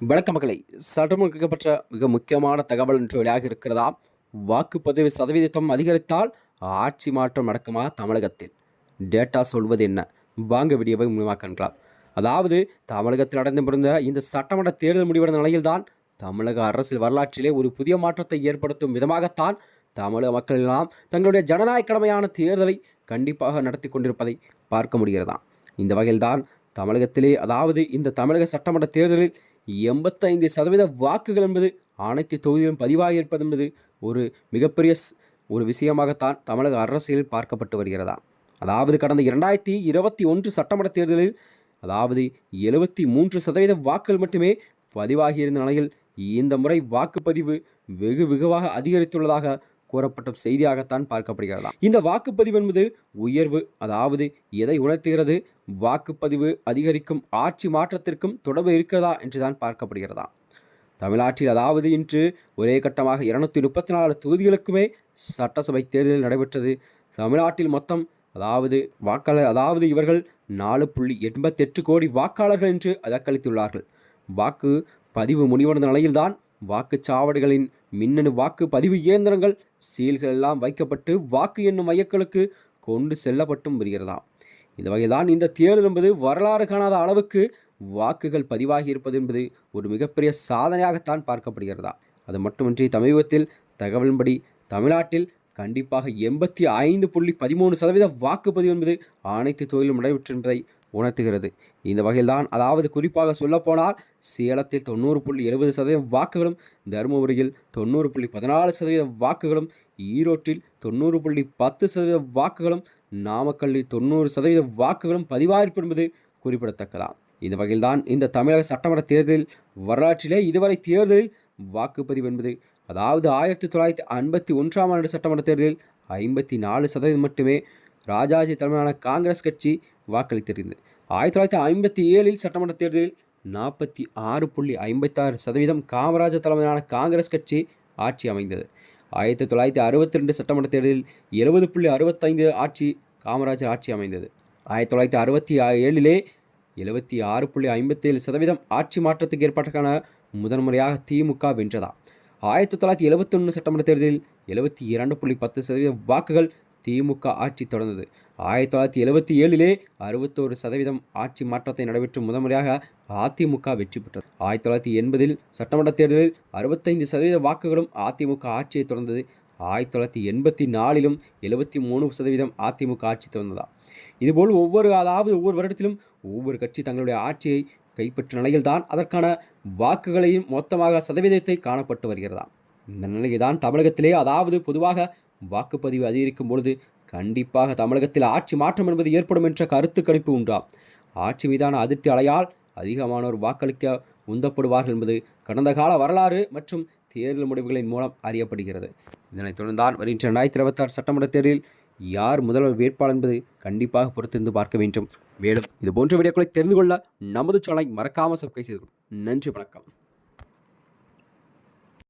வணக்க மக்களை சட்டமன்ற மிக முக்கியமான தகவல் என்று வெளியாக இருக்கிறதா? வாக்குப்பதிவு சதவீதம் அதிகரித்தால் ஆட்சி மாற்றம் நடக்குமா தமிழகத்தில்? டேட்டா சொல்வது என்ன? வாங்க வீடியோவை மூலமாக காணலாம். அதாவது தமிழகத்தில் நடந்திருந்த இந்த சட்டமன்ற தேர்தல் முடிவடைந்த நிலையில்தான் தமிழக அரசியல் வரலாற்றிலே ஒரு புதிய மாற்றத்தை ஏற்படுத்தும் விதமாகத்தான் தமிழக மக்கள் எல்லாம் தங்களுடைய ஜனநாயக கடமையான தேர்தலை கண்டிப்பாக நடத்தி கொண்டிருப்பதை பார்க்க முடிகிறதா? இந்த வகையில்தான் தமிழகத்திலே, அதாவது இந்த தமிழக சட்டமன்ற தேர்தலில் 85% வாக்குகள் என்பது அனைத்து தொகுதியிலும் பதிவாகி இருப்பது என்பது ஒரு மிகப்பெரிய ஒரு விஷயமாகத்தான் தமிழக அரசியலில் பார்க்கப்பட்டு வருகிறதா? அதாவது கடந்த 2021 சட்டமன்ற தேர்தலில் அதாவது 73% வாக்குகள் மட்டுமே பதிவாகியிருந்த நிலையில் இந்த முறை வாக்குப்பதிவு வெகுவாக அதிகரித்துள்ளதாக கூறப்பட்ட செய்தியாகத்தான் பார்க்கப்படுகிறதா? இந்த வாக்குப்பதிவு என்பது உயர்வு, அதாவது எதை உணர்த்துகிறது? வாக்குப்பதிவு அதிகரிக்கும் ஆட்சி மாற்றத்திற்கும் தொடர்பு இருக்கிறதா என்றுதான் பார்க்கப்படுகிறதா? தமிழ்நாட்டில் அதாவது இன்று ஒரே கட்டமாக 234 தொகுதிகளுக்குமே சட்டசபை தேர்தல் நடைபெற்றது. தமிழ்நாட்டில் மொத்தம் அதாவது இவர்கள் 4.88 கோடி வாக்காளர்கள் என்று வாக்களித்துள்ளார்கள். வாக்கு பதிவு முடிவடைந்த நிலையில்தான் வாக்குச்சாவடிகளின் மின்னணு வாக்கு பதிவு இயந்திரங்கள் சீல்கள் எல்லாம் வைக்கப்பட்டு வாக்கு எண்ணும் மையங்களுக்கு கொண்டு செல்லப்பட்டும் வருகிறதாம். இந்த வகைதான் இந்த தேர்தல் என்பது வரலாறு காணாத அளவுக்கு வாக்குகள் பதிவாகி இருப்பது என்பது ஒரு மிகப்பெரிய சாதனையாகத்தான் பார்க்கப்படுகிறதா? அது மட்டுமின்றி சமீபத்தில் தகவலின்படி தமிழ்நாட்டில் கண்டிப்பாக 85.13% வாக்குப்பதிவு என்பது அனைத்து தொழிலும் நடைபெற்று என்பதை உணர்த்துகிறது. இந்த வகையில்தான், அதாவது குறிப்பாக சொல்லப்போனால் சேலத்தில் 90.70% வாக்குகளும், தருமபுரியில் 90.14% வாக்குகளும், ஈரோட்டில் 90.10% வாக்குகளும், நாமக்கல்லில் 90% வாக்குகளும் பதிவாயிருப்பு என்பது குறிப்பிடத்தக்கதாம். இந்த வகையில்தான் இந்த தமிழக சட்டமன்ற தேர்தலில் வரலாற்றிலே இதுவரை தேர்தலில் வாக்குப்பதிவு என்பது, அதாவது 1951ஆம் ஆண்டு சட்டமன்ற தேர்தலில் 54% மட்டுமே ராஜாஜி தலைமையிலான காங்கிரஸ் கட்சி வாக்களித்திருந்தது. 1957 சட்டமன்ற தேர்தலில் 46.56% காமராஜர் தலைமையிலான காங்கிரஸ் கட்சி ஆட்சி அமைந்தது. 1962 சட்டமன்ற தேர்தலில் 70.65 காமராஜர் ஆட்சி அமைந்தது. 1967 76.57% ஆட்சி மாற்றத்துக்கு ஏற்பட்டதற்கான முதன்முறையாக திமுக வென்றதா? 1971 சட்டமன்ற தேர்தலில் 72.10% வாக்குகள் திமுக ஆட்சி தொடர்ந்தது. 1977 61% ஆட்சி மாற்றத்தை நடைபெற்று முதன்முறையாக அதிமுக வெற்றி பெற்றது. 1980 சட்டமன்ற தேர்தலில் 65% வாக்குகளும் அதிமுக ஆட்சியை தொடர்ந்தது. 1984 73% அதிமுக ஆட்சி தொடர்ந்ததா? இதுபோல் ஒவ்வொரு வருடத்திலும் ஒவ்வொரு கட்சி தங்களுடைய ஆட்சியை கைப்பற்ற நிலையில்தான் அதற்கான வாக்குகளையும் மொத்தமாக சதவீதத்தை காணப்பட்டு வருகிறதா? இந்த நிலையில்தான் தமிழகத்திலே, அதாவது பொதுவாக வாக்குப்பதிவு அதிகரிக்கும் பொழுது கண்டிப்பாக தமிழகத்தில் ஆட்சி மாற்றம் என்பது ஏற்படும் என்ற கருத்து கணிப்பு உண்டாம். ஆட்சி மீதான அதிருப்தி அலையால் அதிகமானோர் வாக்களிக்க உந்தப்படுவார்கள் என்பது கடந்த கால வரலாறு மற்றும் தேர்தல் முடிவுகளின் மூலம் அறியப்படுகிறது. இதனைத் தொடர்ந்தான் வருகின்ற 2026 சட்டமன்ற தேர்தலில் யார் முதல்வர் வேட்பாளர் என்பது கண்டிப்பாக பொறுத்திருந்து பார்க்க வேண்டும். மேலும் இதுபோன்ற வீடியோக்களை தெரிந்து கொள்ள நமது சேனலை மறக்காமல் சப்ஸ்கிரைப் செய்து. நன்றி, வணக்கம்.